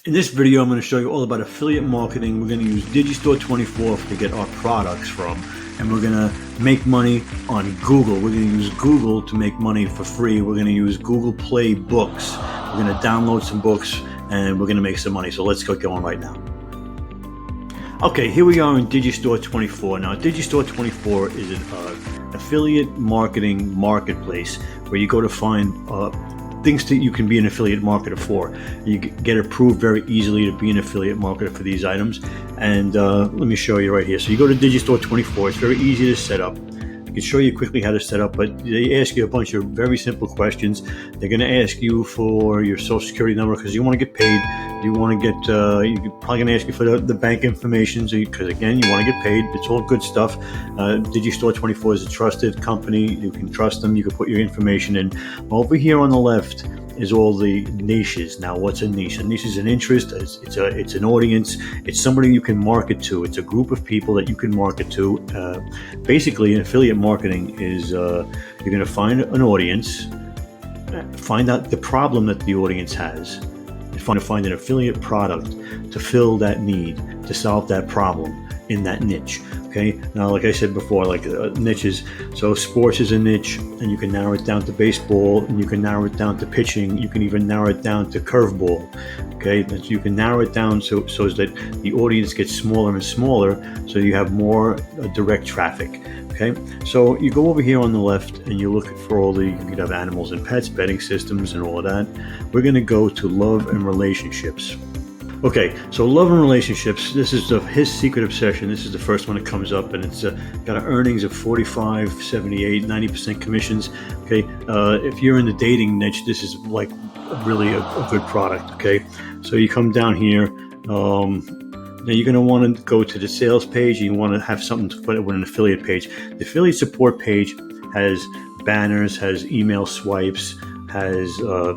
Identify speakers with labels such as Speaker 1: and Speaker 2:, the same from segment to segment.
Speaker 1: In this video, I'm going to show you all about affiliate marketing. We're going to use Digistore24 to get our products from, and we're going to make money on Google. We're going to use Google to make money for free. We're going to use Google Play Books. We're going to download some books, and we're going to make some money. So let's get going right now. Okay, here we are in Digistore24. Now, Digistore24 is an affiliate marketing marketplace where you go to find things that you can be an affiliate marketer for. You get approved very easily to be an affiliate marketer for these items. And let me show you right here. So you go to Digistore24. It's very easy to set up. I can show you quickly how to set up, but they ask you a bunch of very simple questions. They're going to ask you for your social security number because you want to get paid. You want to get, you're probably going to ask you for the bank information because, again, you want to get paid. It's all good stuff. Digistore24 is a trusted company. You can trust them. You can put your information in. Over here on the left is all the niches. Now, what's a niche? A niche is an interest. It's an audience. It's somebody you can market to. It's a group of people that you can market to. Basically, affiliate marketing is you're going to find an audience, find out the problem that the audience has, and find an affiliate product to fill that need, to solve that problem in that niche. Okay, now like I said before, like niches, so sports is a niche, and you can narrow it down to baseball, and you can narrow it down to pitching, you can even narrow it down to curveball. Okay, you can narrow it down so that the audience gets smaller and smaller, so you have more direct traffic. Okay, so you go over here on the left and you look for all you could have animals and pets, betting systems, and all of that. We're going to go to love and relationships. Okay, so love and relationships, this is his secret obsession. This is the first one that comes up, and it's got an earnings of 45, 78, 90% commissions. Okay, if you're in the dating niche, this is like really a good product. Okay, so you come down here. Now you're going to want to go to the sales page. You want to have something to put it with an affiliate page. The affiliate support page has banners, has email swipes, has a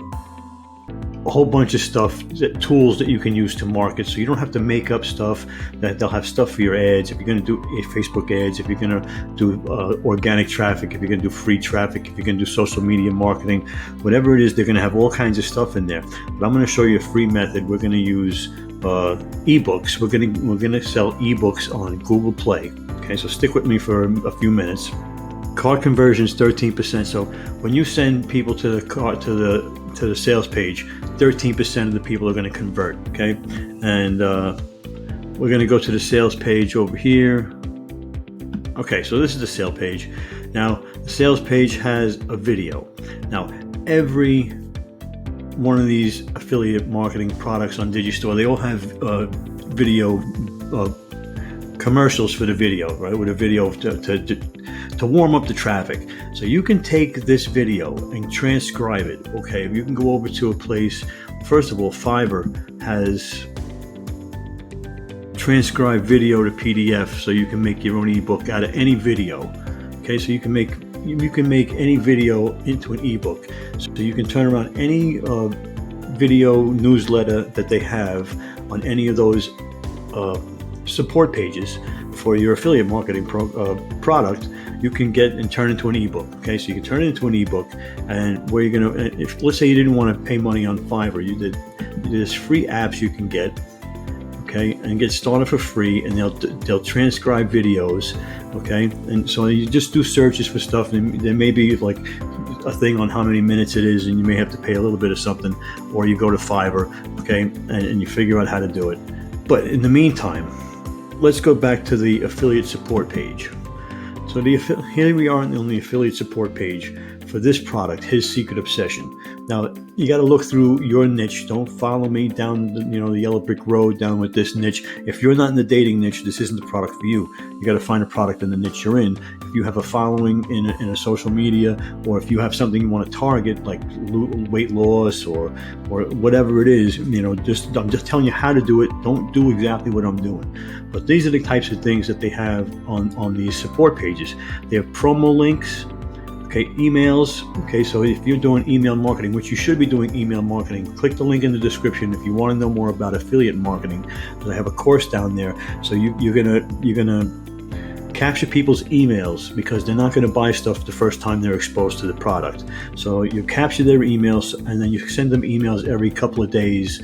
Speaker 1: whole bunch of stuff, tools that you can use to market, so you don't have to make up stuff. That they'll have stuff for your ads. If you're going to do Facebook ads, if you're going to do organic traffic, if you're going to do free traffic, if you're going to do social media marketing, whatever it is, they're going to have all kinds of stuff in there. But I'm going to show you a free method. We're going to use ebooks. We're going to sell ebooks on Google Play. Okay, so stick with me for a few minutes. Cart conversion is 13%. So when you send people to the cart to the sales page, 13% of the people are going to convert. Okay, and we're going to go to the sales page over here. Okay, so this is the sales page. Now the sales page has a video. Now every one of these affiliate marketing products on Digistore, they all have video commercials for the video, right? With a video to warm up the traffic. So you can take this video and transcribe it. Okay, you can go over to a place. First of all, Fiverr has transcribed video to PDF, so you can make your own ebook out of any video. Okay, so you can make any video into an ebook. So you can turn around any video newsletter that they have on any of those support pages for your affiliate marketing product. You can get and turn into an ebook. Okay, so you can turn it into an ebook, and where you're gonna, if let's say you didn't want to pay money on Fiverr, there's free apps you can get. Okay, and get started for free, and they'll transcribe videos. Okay, and so you just do searches for stuff, and there may be like a thing on how many minutes it is, and you may have to pay a little bit of something, or you go to Fiverr. Okay, and you figure out how to do it. But in the meantime, let's go back to the affiliate support page. So here we are on the affiliate support page for this product, his secret obsession. Now you got to look through your niche. Don't follow me down the yellow brick road down with this niche. If you're not in the dating niche, this isn't the product for you. You got to find a product in the niche you're in. If you have a following in a social media, or if you have something you want to target, like weight loss or whatever it is, I'm just telling you how to do it. Don't do exactly what I'm doing. But these are the types of things that they have on these support pages. They have promo links. Okay, emails. Okay, so if you're doing email marketing, which you should be doing email marketing, click the link in the description if you want to know more about affiliate marketing. Because I have a course down there. So you're gonna capture people's emails, because they're not going to buy stuff the first time they're exposed to the product. So you capture their emails, and then you send them emails every couple of days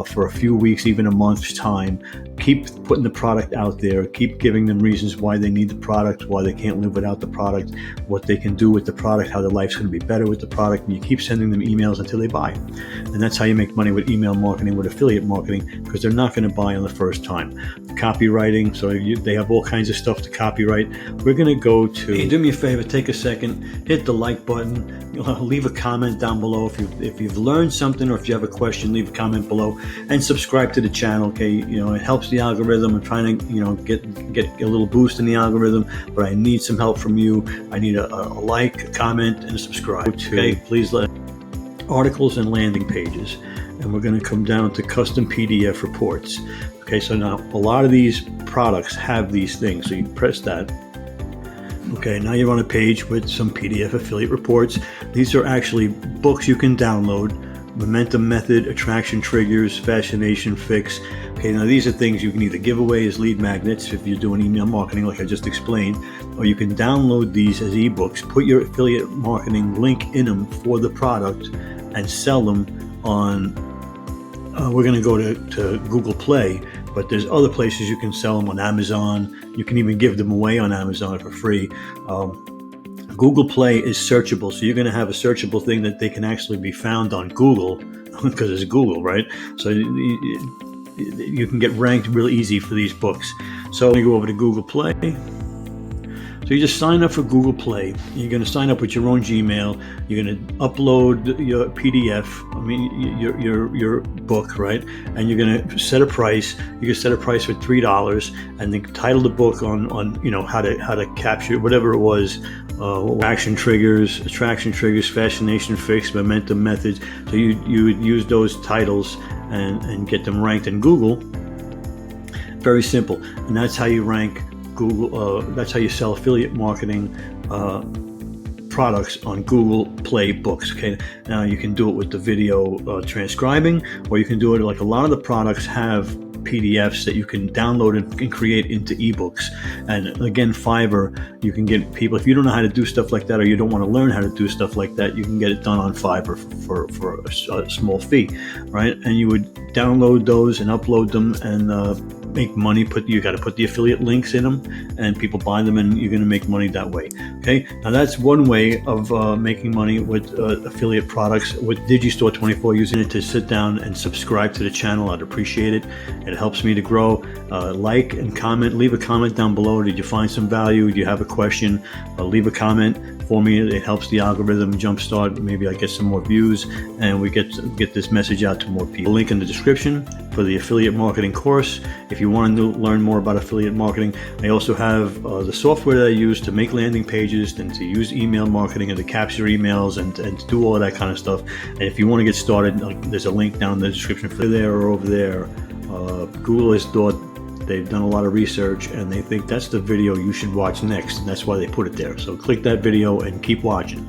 Speaker 1: for a few weeks, even a month's time. Keep putting the product out there. Keep giving them reasons why they need the product, why they can't live without the product, what they can do with the product, how their life's going to be better with the product. And you keep sending them emails until they buy. And that's how you make money with email marketing, with affiliate marketing, because they're not going to buy on the first time. Copywriting, so they have all kinds of stuff to copyright. We're going to go to, hey, do me a favor, take a second, hit the like button, leave a comment down below if you've learned something, or if you have a question, leave a comment below, and subscribe to the channel. Okay, it helps the algorithm. I'm trying to get a little boost in the algorithm, but I need some help from you. I need a like, a comment, and a subscribe. Okay, please let articles and landing pages, and we're going to come down to custom PDF reports. Okay, so now a lot of these products have these things, so you press that. Okay, now you're on a page with some PDF affiliate reports. These are actually books you can download. Momentum Method, Attraction Triggers, Fascination Fix. Okay, now these are things you can either give away as lead magnets if you're doing email marketing like I just explained, or you can download these as ebooks, put your affiliate marketing link in them for the product, and sell them on, we're going to go to Google Play, but there's other places you can sell them on Amazon. You can even give them away on Amazon for free. Google Play is searchable, so you're going to have a searchable thing that they can actually be found on Google, because it's Google, right? So you can get ranked real easy for these books. So you go over to Google Play. So you just sign up for Google Play. You're going to sign up with your own Gmail. You're going to upload your PDF, your book, right? And you're going to set a price. You can set a price for $3, and then title the book on how to capture whatever it was. Attraction triggers, fascination fix, momentum methods. So you would use those titles and get them ranked in Google. Very simple, and that's how you rank Google. That's how you sell affiliate marketing products on Google Play books. Okay, now you can do it with the video transcribing, or you can do it like a lot of the products have PDFs that you can download and create into ebooks. And again, Fiverr, you can get people, if you don't know how to do stuff like that, or you don't want to learn how to do stuff like that, you can get it done on Fiverr for a small fee, right? And you would download those and upload them and make money. You got to put the affiliate links in them, and people buy them, and you're going to make money that way. Okay, now that's one way of making money with affiliate products with Digistore 24. Using it to sit down and subscribe to the channel, I'd appreciate it. It helps me to grow. Like and comment. Leave a comment down below. Did you find some value? Do you have a question? Leave a comment for me. It helps the algorithm jumpstart. Maybe I get some more views, and we get this message out to more people. Link in the description for the affiliate marketing course. If you want to learn more about affiliate marketing, I also have the software that I use to make landing pages and to use email marketing and to capture emails and to do all that kind of stuff. And if you want to get started, there's a link down in the description for there or over there. Google has thought, they've done a lot of research, and they think that's the video you should watch next, and that's why they put it there. So click that video and keep watching.